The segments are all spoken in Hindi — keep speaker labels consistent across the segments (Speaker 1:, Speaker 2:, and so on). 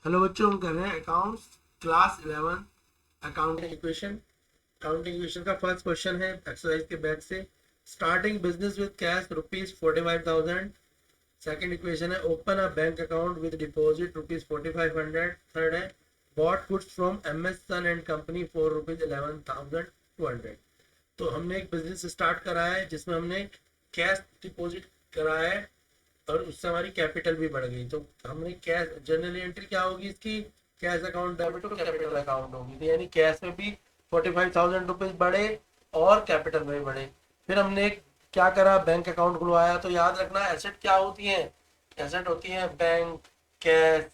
Speaker 1: हेलो बच्चों, हम कर रहे हैं accounts class 11 accounting equation. Accounting equation का फर्स्ट क्वेश्चन है एक्सरसाइज के बैक से। Starting business with cash ₹45,000। Second equation है open a bank account with deposit ₹4,500। Third है bought goods from MS son and company for ₹11,200। तो हमने एक बिजनेस स्टार्ट करा है जिसमें हमने कैश डिपॉजिट करा है और उससे हमारी कैपिटल भी बढ़ गई। तो हमने कैश जनरल एंट्री क्या होगी इसकी, cash account debit to capital account होगी। तो यानी कैश में भी ₹45,000 बढ़े और कैपिटल में भी बढ़े। फिर हमने क्या करा, बैंक अकाउंट खुलवाया। तो याद रखना एसेट क्या होती है, एसेट होती है bank, cash,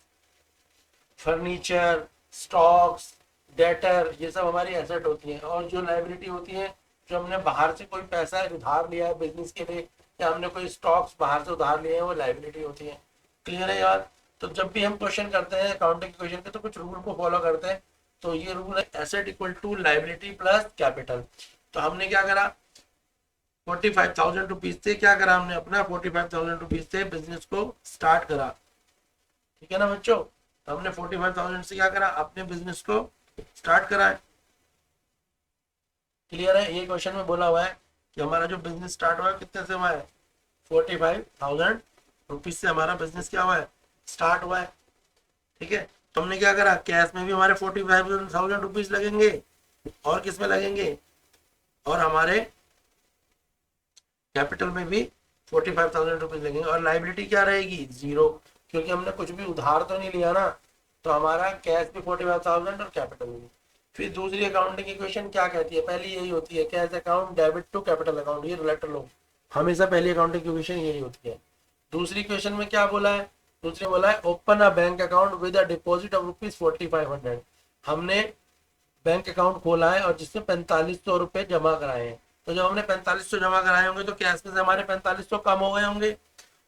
Speaker 1: furniture, stocks, debtor, ये सब हमारी एसेट होती है। और जो लाइबिलिटी होती है, जो हमने बाहर से कोई पैसा उधार लिया है बिजनेस के लिए या हमने कोई स्टॉक्स बाहर से उधार लिए हैं, वो लाइबिलिटी होती है। क्लियर है यार? तो जब भी हम क्वेश्चन करते हैं अकाउंटिंग क्वेश्चन के तो कुछ रूल को फॉलो करते हैं। तो ये रूल है asset equal to liability plus capital. तो हमने क्या करा, ₹45,000 से क्या करा, हमने अपना ₹45,000 से बिजनेस को स्टार्ट करा। ठीक है ना बच्चों? तो हमने 45,000 से क्या करा, अपने बिजनेस को स्टार्ट करा है। क्लियर है? ये क्वेश्चन में बोला हुआ है कि हमारा जो बिजनेस स्टार्ट हुआ है कितने से हुआ है, ₹45,000 से हमारा बिजनेस क्या हुआ है, स्टार्ट हुआ है। ठीक है, तो हमने क्या करा, कैश में भी हमारे ₹45,000 लगेंगे और किस में लगेंगे, और हमारे कैपिटल में भी ₹45,000 लगेंगे। और लाइबिलिटी क्या रहेगी, जीरो, क्योंकि हमने कुछ भी उधार तो नहीं लिया ना। तो हमारा कैश भी 45,000 और कैपिटल भी। फिर दूसरी अकाउंटिंग इक्वेशन क्या कहती है, पहली यही होती है cash account debit to capital account, ये रिलेटर लो, हमेशा पहली अकाउंटिंग इक्वेशन यही होती है। दूसरी क्वेश्चन में क्या बोला है, दूसरी बोला है open a bank account with a deposit of ₹4,500। हमने बैंक अकाउंट खोला है और जिसमें ₹4,500 जमा कराए हैं। तो जब हमने 4500 जमा कराए होंगे तो कैश में से हमारे 4500 कम हो गए होंगे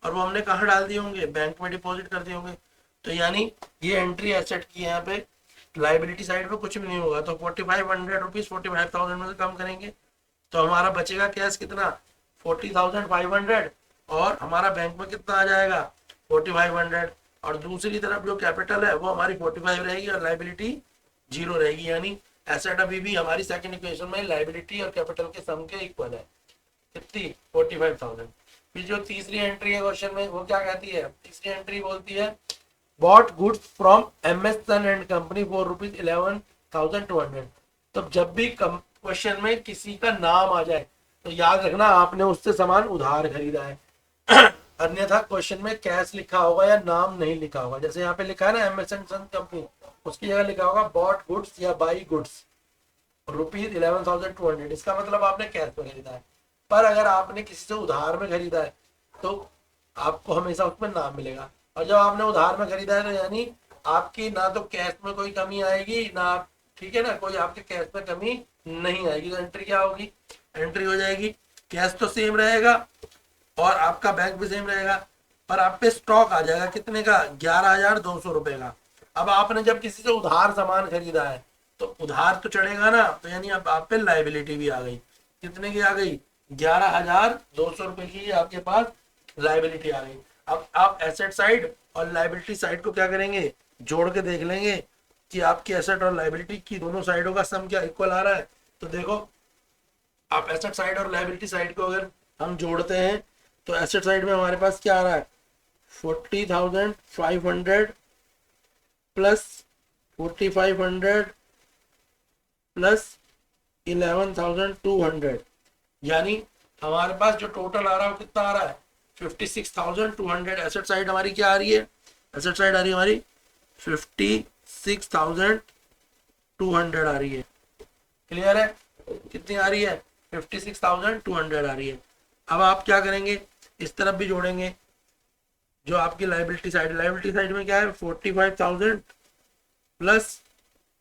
Speaker 1: और वो हमने कहाँ डाल दिए होंगे, बैंक में डिपॉजिट कर दिए होंगे। तो यानी ये एंट्री एसेट की, यहाँ पे लाइबिलिटी साइड पे कुछ भी नहीं होगा। तो ₹4,500 45,000 में से कम करेंगे तो हमारा बचेगा कैश कितना, 40,500, और हमारा बैंक में कितना आ जाएगा, 4,500। और दूसरी तरफ जो कैपिटल है वो हमारी 45 रहेगी और लाइबिलिटी जीरो रहेगी। यानी एसेट अभी भी हमारी सेकंड इक्वेशन में लाइबिलिटी और कैपिटल के सम के इक्वल है। कितनी, 45,000। फिर जो तीसरी एंट्री है क्वेश्चन में वो क्या कहती है, तीसरी एंट्री बोलती है bought goods from MS son and company for ₹11,200। तो जब भी क्वेश्चन में किसी का नाम आ जाए तो याद रखना आपने उससे सामान उधार खरीदा है। अन्यथा क्वेश्चन में कैश लिखा होगा या नाम नहीं लिखा होगा। जैसे यहाँ पे लिखा है ना MS एंड सन कंपनी, उसकी जगह लिखा होगा बॉट गुड्स या बाई गुड्स ₹11,200। इसका मतलब आपने कैश में खरीदा है। पर अगर आपने किसी से उधार में खरीदा है तो आपको हमेशा उसमें नाम मिलेगा। और जब आपने उधार में खरीदा है तो यानी आपकी ना तो कैश में कोई कमी आएगी ना आप, ठीक है ना, कोई आपके कैश में कमी नहीं आएगी। तो एंट्री क्या होगी, एंट्री हो जाएगी कैश तो सेम रहेगा और आपका बैंक भी सेम रहेगा, पर आप पे स्टॉक आ जाएगा कितने का, ₹11,200 का। अब आपने जब किसी से उधार सामान खरीदा है तो उधार तो चढ़ेगा ना, तो यानी अब आप पे लाइबिलिटी भी आ गई। कितने की आ गई, ₹11,200 की आपके पास लाइबिलिटी आ गई। अब आप एसेट साइड और लाइबिलिटी साइड को क्या करेंगे, जोड़ के देख लेंगे कि आपकी एसेट और लाइबिलिटी की दोनों साइडों का सम क्या इक्वल आ रहा है। तो देखो, आप एसेट साइड और लाइबिलिटी साइड को अगर हम जोड़ते हैं तो एसेट साइड में हमारे पास क्या आ रहा है, 40,500 प्लस 4,500 प्लस 11,200, यानी हमारे पास जो टोटल आ रहा है वो कितना आ रहा है, 56,200। एसेट साइड हमारी क्या आ रही है, एसेट साइड आ रही है हमारी 56,200 आ रही है। क्लियर है? कितनी आ रही है, 56,200 आ रही है। अब आप क्या करेंगे, इस तरफ भी जोड़ेंगे जो आपकी लाइबिलिटी साइड, लाइबिलिटी साइड में क्या है, 45,000 प्लस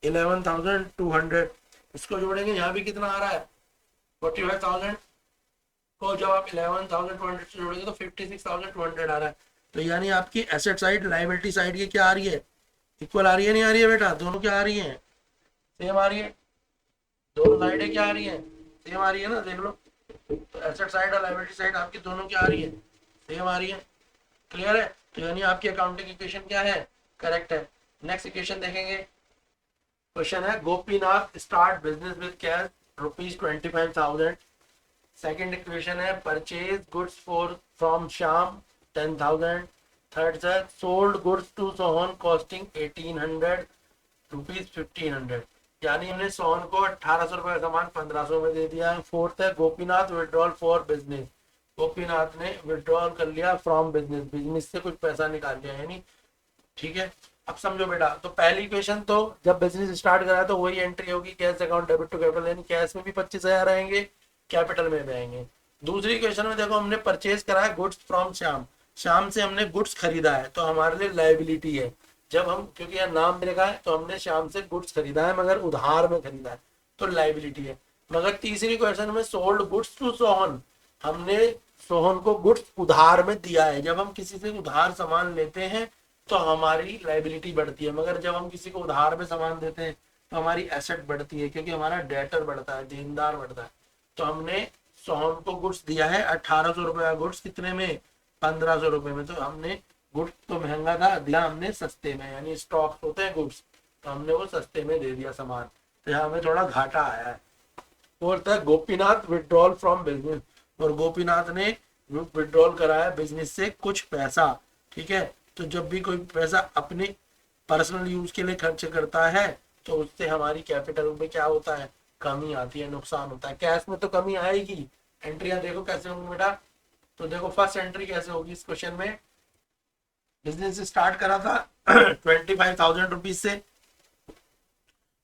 Speaker 1: 11,200, इसको जोड़ेंगे। यहाँ भी कितना आ रहा है, 45,000 को जब आप 11,200 से जोड़ेंगे तो 56,200 आ रहा है। तो यानी आपकी एसेट साइड लाइबिलिटी साइड की क्या आ रही है, इक्वल आ रही है नहीं आ रही है बेटा, दोनों क्या आ रही है, सेम आ रही है। दोनों साइडें क्या आ रही है, सेम आ रही है ना, देख लो। तो एसेट साइड और लाइबिलिटी साइड आपकी दोनों क्या आ रही है, सेम आ रही है। क्लियर है? तो यानी आपकी अकाउंटिंग इक्वेशन क्या है, करेक्ट है। नेक्स्ट इक्वेशन देखेंगे। क्वेश्चन है Gopinath start business with cash ₹25,000। Second equation है purchase goods for from Shyam 10,000। Third है sold goods to Sohan costing 1,800 rupees 1,500, यानी हमने सोहन को 1,800 रुपए का सामान 1,500 में दे दिया है। फोर्थ है Gopinath withdrawal for business, Gopinath ने विड्रॉल कर लिया फ्रॉम बिजनेस, बिजनेस से कुछ पैसा निकाल लिया यानी। ठीक है, अब समझो बेटा, तो पहली क्वेश्चन तो जब बिजनेस स्टार्ट करा तो वही एंट्री होगी cash account debit to capital, यानी कैश में भी 25,000 आएंगे, कैपिटल में भी आएंगे। दूसरी क्वेश्चन में देखो हमने परचेज करा है गुड्स फ्रॉम श्याम, श्याम से हमने गुड्स खरीदा है तो हमारे लिए लाइबिलिटी है। जब हम, क्योंकि यह नाम में लिखा है तो हमने श्याम से गुड्स खरीदा है मगर उधार में खरीदा है तो लाइबिलिटी है। मगर तीसरी क्वेश्चन में सोल्ड गुड्स टू सोहन, हमने सोहन को गुड्स उधार में दिया है। जब हम किसी से उधार सामान लेते हैं तो हमारी लाइबिलिटी बढ़ती है, मगर जब हम किसी को उधार में सामान देते हैं तो हमारी एसेट बढ़ती है, क्योंकि हमारा डेटर बढ़ता है, देनदार बढ़ता है। तो हमने सोहन को गुड्स दिया है 1,800 रुपए का गुड्स, कितने में, 1,500 रुपए में। तो हमने गुड्स तो महंगा था, दिया हमने सस्ते में, यानी स्टॉक होते हैं गुड्स, तो हमने वो सस्ते में दे दिया सामान, तो यहाँ हमें थोड़ा घाटा आया है। फोर्थ है गोपीनाथ विड्रॉल फ्रॉम बिजनेस, और गोपीनाथ ने विड्रॉल करा है बिजनेस से कुछ पैसा। ठीक है, तो जब भी कोई पैसा अपने पर्सनल यूज के लिए खर्च करता है तो उससे हमारी कैपिटल में क्या होता है, कमी आती है, नुकसान होता है। कैश में तो कमी आएगी। एंट्रियां देखो कैसे होंगी बेटा, तो देखो फर्स्ट एंट्री कैसे होगी इस क्वेश्चन में, बिजनेस स्टार्ट करा था 25,000 रुपीज से,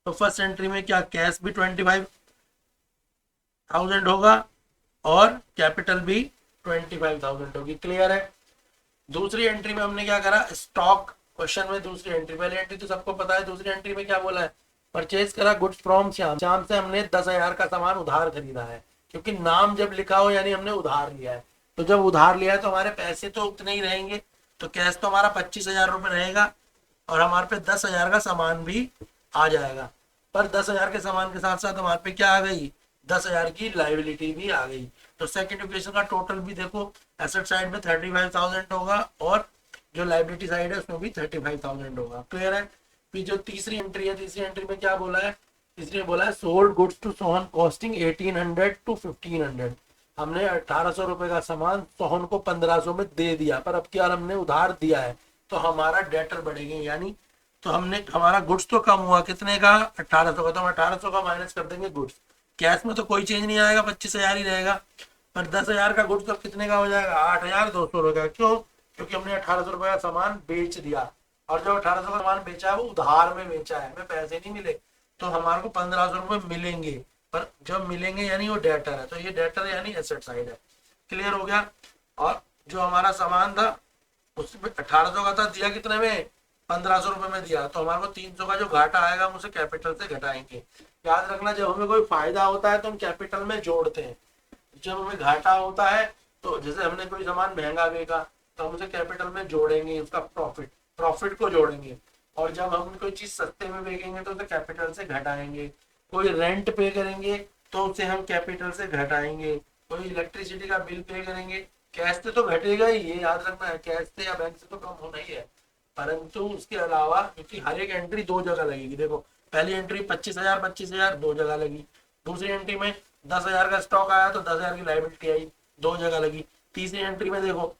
Speaker 1: तो फर्स्ट एंट्री में क्या कैश भी 25,000 होगा और कैपिटल भी 25,000 होगी। क्लियर है। दूसरी एंट्री में हमने क्या करा, स्टॉक, क्वेश्चन में दूसरी एंट्री, पहली एंट्री तो सबको पता है, दूसरी एंट्री में क्या बोला है, परचेज करा गुड्स फ्रॉम श्याम, श्याम से हमने 10,000 का सामान उधार खरीदा है, क्योंकि नाम जब लिखा हो यानी हमने उधार लिया है। तो जब उधार लिया है तो हमारे पैसे तो उतने ही रहेंगे, तो कैश तो हमारा 25,000 रुपये रहेगा और हमारे पे 10,000 का सामान भी आ जाएगा। पर 10,000 के सामान के साथ साथ हमारे पे क्या आ गई, 10,000 की लाइबिलिटी भी आ गई। तो सेकंड इक्वेशन का टोटल भी देखो, एसेट साइड में 35,000 होगा और जो लाइबिलिटी साइड है उसमें भी 35,000 होगा। क्लियर है। फिर जो तीसरी एंट्री है, तीसरी एंट्री में क्या बोला है, तीसरी में बोला है sold goods to Sohan costing 1,800 to 1,500, हमने 1,800 रुपए का सामान सोहन को 1,500 में दे दिया, पर अब क्या हमने उधार दिया है तो हमारा डेटर बढ़ेंगे, यानी तो हमने, हमारा गुड्स तो कम हुआ, कितने का, 1,800 का, तो हम 1,800 का माइनस कर देंगे गुड्स। कैश में तो कोई चेंज नहीं आएगा, 25,000 ही रहेगा, पर 10,000 का गुड्स तो कितने का हो जाएगा, 8,200 रुपए का। क्यों, क्योंकि हमने 1,800 रुपए का सामान बेच दिया, और जो 1,800 का सामान बेचा है वो उधार में बेचा है, हमें पैसे नहीं मिले, तो हमारे को 1,500 रुपए मिलेंगे, पर जब मिलेंगे यानी वो डेटर है, तो ये डेटर यानी एसेट साइड है। क्लियर हो गया। और जो हमारा सामान था उसमें 1,800 का था, दिया कितने में, 1,500 रुपए में दिया, तो हमारे को 300 का जो घाटा आएगा हम उसे कैपिटल से घटाएंगे। याद रखना, जब हमें कोई फायदा होता है तो हम कैपिटल में जोड़ते हैं, जब हमें घाटा होता है तो जैसे हमने कोई सामान महंगा बेचा तो हम उसे कैपिटल में जोड़ेंगे, उसका प्रॉफिट, प्रॉफिट को जोड़ेंगे। और जब हम कोई चीज सस्ते में बेचेंगे तो उसे कैपिटल से घटाएंगे। कोई रेंट पे करेंगे तो उसे हम कैपिटल से घटाएंगे। कोई इलेक्ट्रिसिटी का बिल पे करेंगे, कैश से तो घटेगा ही, ये याद रखना है, कैश से या बैंक से तो कम होना ही है, परंतु उसके अलावा क्योंकि हर एक एंट्री दो जगह लगेगी। देखो पहली एंट्री 25,000 25,000 दो जगह लगी, दूसरी एंट्री में 10,000 का स्टॉक आया तो 10,000 की लाइबिलिटी आई, दो जगह लगी। तीसरी एंट्री में देखो,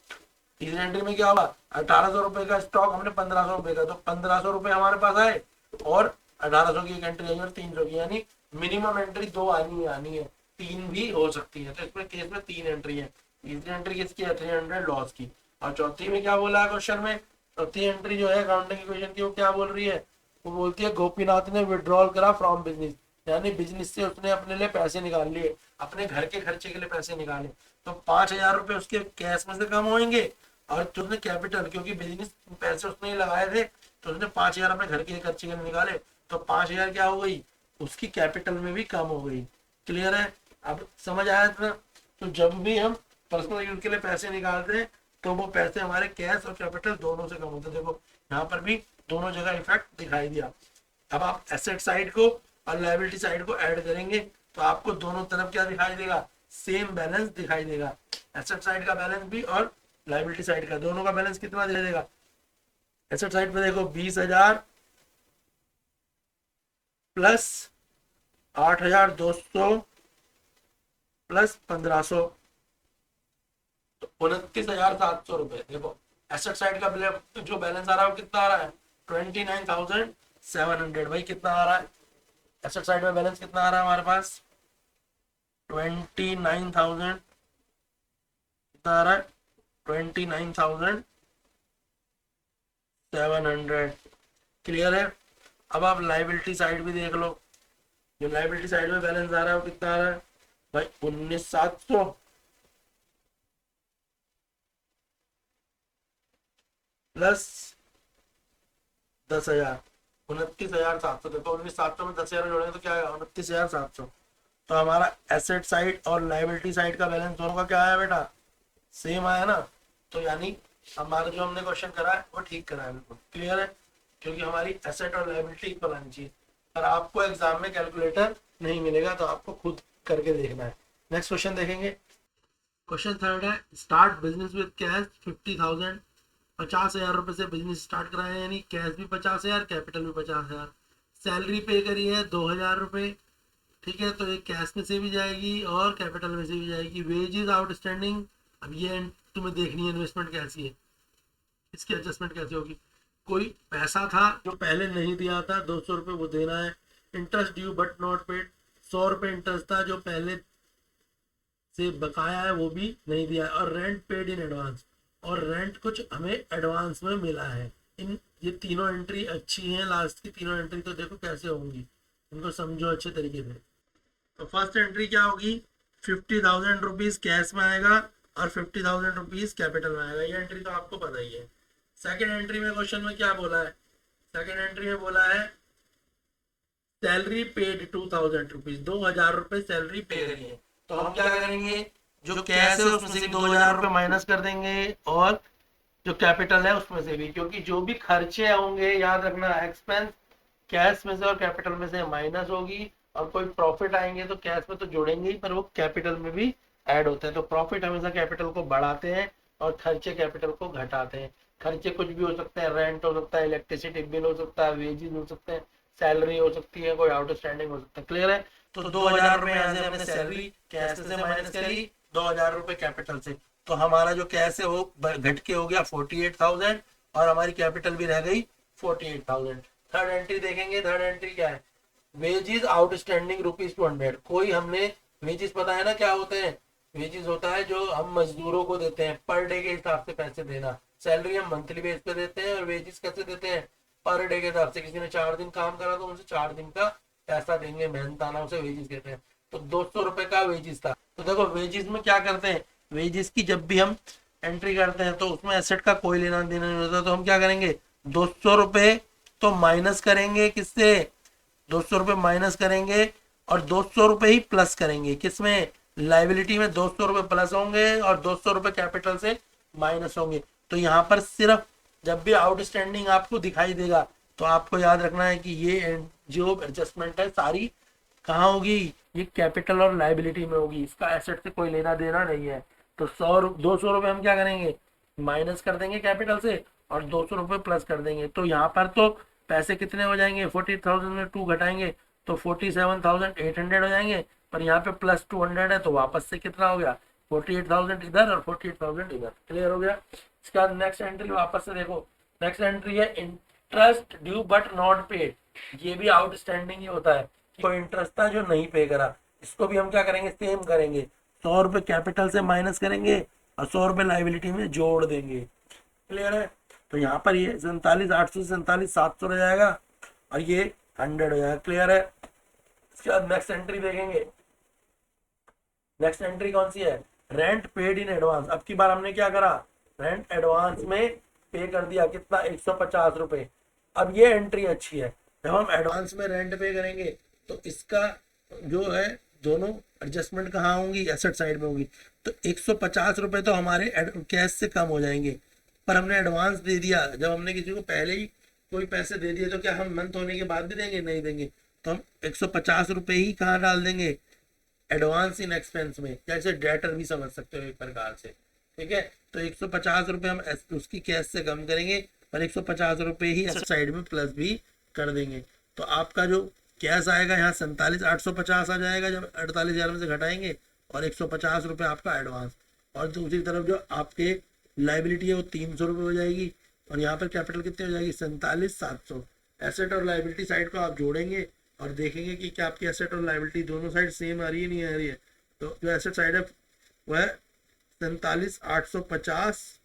Speaker 1: तीसरी एंट्री में क्या हुआ, 1,800 रुपए का स्टॉक हमने 1,500 रुपए का, तो 1,500 रुपए हमारे पास आए और 1,800 की एक एंट्री आई और 300 की, यानी मिनिमम एंट्री दो आनी है, तीन भी हो सकती है। तो इसमें केस में 3 एंट्री है। तीसरी एंट्री किसकी है, 300 लॉस की। और चौथी में क्या बोला है क्वेश्चन में, चौथी एंट्री जो है अकाउंटिंग इक्वेशन की, वो क्या बोल रही है, वो बोलती है गोपीनाथ ने विड्रॉल करा फ्रॉम बिजनेस, यानी बिजनेस से उसने अपने लिए पैसे निकाल लिए, अपने घर के खर्चे के लिए पैसे निकाले, तो 5,000 रुपए उसके कैश में से कम होंगे, और जो उसने कैपिटल, क्योंकि बिजनेस पैसे उसने लगाए थे तो उसने 5,000 अपने घर के खर्चे के लिए निकाले, तो 5,000 क्या हो गई, उसकी कैपिटल में भी कम हो गई। क्लियर है। अब समझ आया था। तो जब भी हम पर्सनल यूज के लिए पैसे निकालते हैं तो वो पैसे हमारे कैश और कैपिटल दोनों से कम होते हैं। देखो यहाँ पर भी दोनों जगह इफेक्ट दिखाई दिया। अब आप एसेट साइड को और लायबिलिटी साइड को ऐड करेंगे तो आपको दोनों तरफ क्या दिखाई देगा, सेम बैलेंस दिखाई देगा। एसेट साइड का बैलेंस भी और लायबिलिटी साइड का, दोनों का बैलेंस कितना दे देगा। एसेट साइड पे देखो 20,000 प्लस 8,200 प्लस 1,500, तो 29,700 रुपए। देखो एसेट साइड का जो बैलेंस आ रहा है वो कितना आ रहा है, 29,700। भाई कितना आ रहा है एसेट साइड में बैलेंस, कितना आ रहा है हमारे पास, 29,000। कितना आ रहा है, 29,700। क्लियर है। अब आप लाइबिलिटी साइड भी देख लो, जो लाइबिलिटी साइड में बैलेंस आ रहा है वो कितना आ रहा है भाई, 19,700 प्लस 10,000, 29,700। देखो 19,700 में 10,000 जोड़ेंगे तो क्या आएगा, 29,700। तो हमारा एसेट साइड और लाइबिलिटी साइड का बैलेंस दोनों का क्या आया बेटा, सेम आया ना। तो यानी हमारा जो हमने क्वेश्चन करा है वो ठीक करा है, बिल्कुल क्लियर है, क्योंकि हमारी एसेट और लाइबिलिटी इक्वल आनी चाहिए। पर आपको एग्जाम में कैलकुलेटर नहीं मिलेगा, तो आपको खुद करके देखना है। नेक्स्ट क्वेश्चन देखेंगे। क्वेश्चन थर्ड है, स्टार्ट बिजनेस विद कैश 50,000। 50,000 रुपए से बिजनेस स्टार्ट कराया है, यानी कैश भी 50,000, कैपिटल भी 50,000। सैलरी पे करी है 2,000 रुपए, ठीक है, तो ये कैश में से भी जाएगी और कैपिटल में से भी जाएगी। वेजेस आउटस्टैंडिंग, अब ये तुम्हें देखनी है इन्वेस्टमेंट कैसी है, इसकी एडजस्टमेंट कैसे होगी। कोई पैसा था जो पहले नहीं दिया था, 200 रुपये वो देना है। Interest due but not paid, 100 रुपये इंटरेस्ट था जो पहले से बकाया है वो भी नहीं दिया है। और रेंट पेड इन एडवांस, और रेंट कुछ हमें एडवांस में मिला है। इन ये तीनों एंट्री अच्छी हैं, लास्ट की तीनों एंट्री तो देखो कैसे होंगी, इनको समझो अच्छे तरीके से। तो फर्स्ट एंट्री क्या होगी, 50,000 रुपीज कैश में आएगा और 50,000 रुपीज कैपिटल में आएगा, ये एंट्री तो आपको पता ही है। सेकेंड एंट्री में क्वेश्चन में क्या बोला है, सेकेंड एंट्री में बोला है सैलरी पेड 2,000 रुपीज, 2,000 रुपए सैलरी पे करी है। तो हम क्या करेंगे, जो कैश है उसमें से भी 2,000 रुपए माइनस कर देंगे और जो कैपिटल है उसमें से भी, क्योंकि जो भी खर्चे होंगे याद रखना एक्सपेंस कैश में से और कैपिटल में से माइनस होगी, और कोई प्रॉफिट आएंगे तो कैश में तो जोड़ेंगे ही, पर वो कैपिटल में भी ऐड होते हैं। तो प्रॉफिट हमेशा कैपिटल को बढ़ाते हैं और खर्चे कैपिटल को घटाते हैं। खर्चे कुछ भी हो सकते हैं, रेंट हो सकता है, इलेक्ट्रिसिटी बिल हो सकता है, वेजेस हो सकते हैं, सैलरी हो सकती है, कोई आउटस्टैंडिंग हो सकता है। क्लियर है। तो 2,000 रुपए यहाँ से हमने सैलरी कैश से माइनस करी, 2,000 रुपए कैपिटल से, तो हमारा जो कैश है वो घट के हो गया 48,000 और हमारी कैपिटल भी रह गई 48,000। थर्ड एंट्री देखेंगे, थर्ड एंट्री क्या है, वेजेस आउटस्टैंडिंग ₹200। कोई हमने वेजेस पता है ना क्या होते हैं, वेजेस होता है जो हम मजदूरों को देते हैं, पर डे के हिसाब से पैसे देना। सैलरी हम मंथली बेस पे देते हैं और वेजेस कैसे देते हैं, पर डे के हिसाब से। किसी ने 4 दिन काम करा तो उनसे 4 दिन का पैसा देंगे, मेहनत आना, उसे वेजेस कहते हैं। तो 200 रुपए का वेजेस था। तो देखो वेजेस में क्या करते हैं, वेजेस की जब भी हम एंट्री करते हैं तो उसमें एसेट का कोई लेना देना नहीं होता, तो हम क्या करेंगे, 200 रुपए तो माइनस करेंगे, किससे, 200 रुपए माइनस करेंगे और 200 रुपए ही प्लस करेंगे, किसमें, लाइबिलिटी में 200 रुपए प्लस होंगे और 200 रुपए कैपिटल से माइनस होंगे। तो यहाँ पर सिर्फ जब भी आउटस्टैंडिंग आपको दिखाई देगा तो आपको याद रखना है कि ये जो एडजस्टमेंट है सारी कहाँ होगी, ये कैपिटल और लाइबिलिटी में होगी, इसका एसेट से कोई लेना देना नहीं है। तो 200 रुपए हम क्या करेंगे, माइनस कर देंगे कैपिटल से और 200 रुपए प्लस कर देंगे। तो यहाँ पर तो पैसे कितने हो जाएंगे, 40,000 में 2 घटाएंगे तो 47,800 हो जाएंगे, पर यहाँ पे प्लस 200 है तो वापस से कितना हो गया, 48,000 इधर और 48,000 इधर। क्लियर हो गया। इसका नेक्स्ट एंट्री वापस से देखो, नेक्स्ट एंट्री है interest due but not paid. ये भी आउटस्टैंडिंग ही होता है, कोई इंटरेस्ट था जो नहीं पे करा, इसको भी हम क्या करेंगे, सेम करेंगे, 100 रुपए कैपिटल से माइनस करेंगे और 100 रुपए लाइबिलिटी में जोड़ देंगे। क्लियर है। तो यहाँ पर ये 47,800 से 47,700 रह जाएगा और ये 100 हो जाएगा। क्लियर है। इसके बाद नेक्स्ट एंट्री देखेंगे, नेक्स्ट एंट्री कौन सी है, रेंट पेड इन एडवांस। अब की बार हमने क्या करा, रेंट एडवांस में पे कर दिया, कितना, 150 रुपए। अब ये एंट्री अच्छी है, जब हम एडवांस में रेंट पे करेंगे तो इसका जो है दोनों एडजस्टमेंट कहाँ होंगी, एसेट साइड में होगी। तो 150 रुपए तो हमारे कैश से कम हो जाएंगे, पर हमने एडवांस दे दिया, जब हमने किसी को पहले ही कोई पैसे दे दिए तो क्या हम मंथ होने के बाद भी देंगे, नहीं देंगे। तो हम 150 रुपए ही कहाँ डाल देंगे, एडवांस इन एक्सपेंस में, जैसे डेटर भी समझ सकते हो एक प्रकार से। ठीक है। तो 150 रुपए हम उसकी कैश से कम करेंगे, पर 150 रुपए ही एसेट साइड में प्लस भी कर देंगे। तो आपका जो कैश आएगा यहाँ 47,850 आ जाएगा जब 48,000 में से घटाएंगे, और 150 रुपये आपका एडवांस। और दूसरी तरफ जो आपके लाइबिलिटी है वो 300 रुपये हो जाएगी, और यहाँ पर कैपिटल कितनी हो जाएगी 47,700। एसेट और लाइबिलिटी साइड को आप जोड़ेंगे और देखेंगे कि क्या आपकी एसेट और लाइबिलिटी दोनों साइड सेम आ रही है नहीं आ रही है। तो जो एसेट साइड है वह 47,850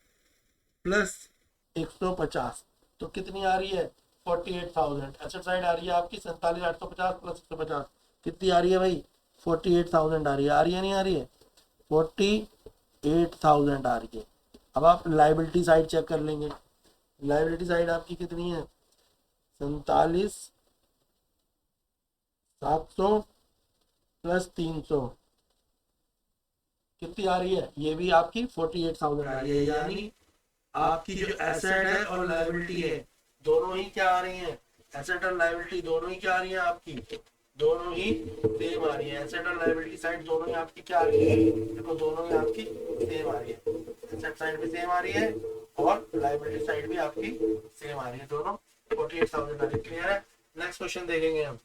Speaker 1: प्लस 150, तो कितनी आ रही है 48,000। एसेट साइड आ रही है आपकी 47,850 प्लस 150, कितनी आ रही है भाई 48,000 आ रही है नहीं आ रही है 48,000 आ रही है। अब आप लाइबिलिटी साइड चेक कर लेंगे, लाइबिलिटी साइड आपकी कितनी है 47,700 प्लस 300, कितनी आ रही है, ये भी आपकी 48,000 आ रही है। यानी आपकी जो एसेट है और लायबिलिटी है दोनों ही क्या आ रही हैं, एसेट और लायबिलिटी दोनों ही क्या आ रही हैं आपकी, दोनों ही सेम आ रही है। एसेट और लायबिलिटी साइड दोनों ही आपकी क्या आ रही है, देखो दोनों ही आपकी सेम आ रही है। एसेट साइड भी सेम आ रही है और लायबिलिटी साइड भी आपकी सेम आ रही है, दोनों 48,000 आ रही है। क्लियर है। नेक्स्ट क्वेश्चन देखेंगे हम।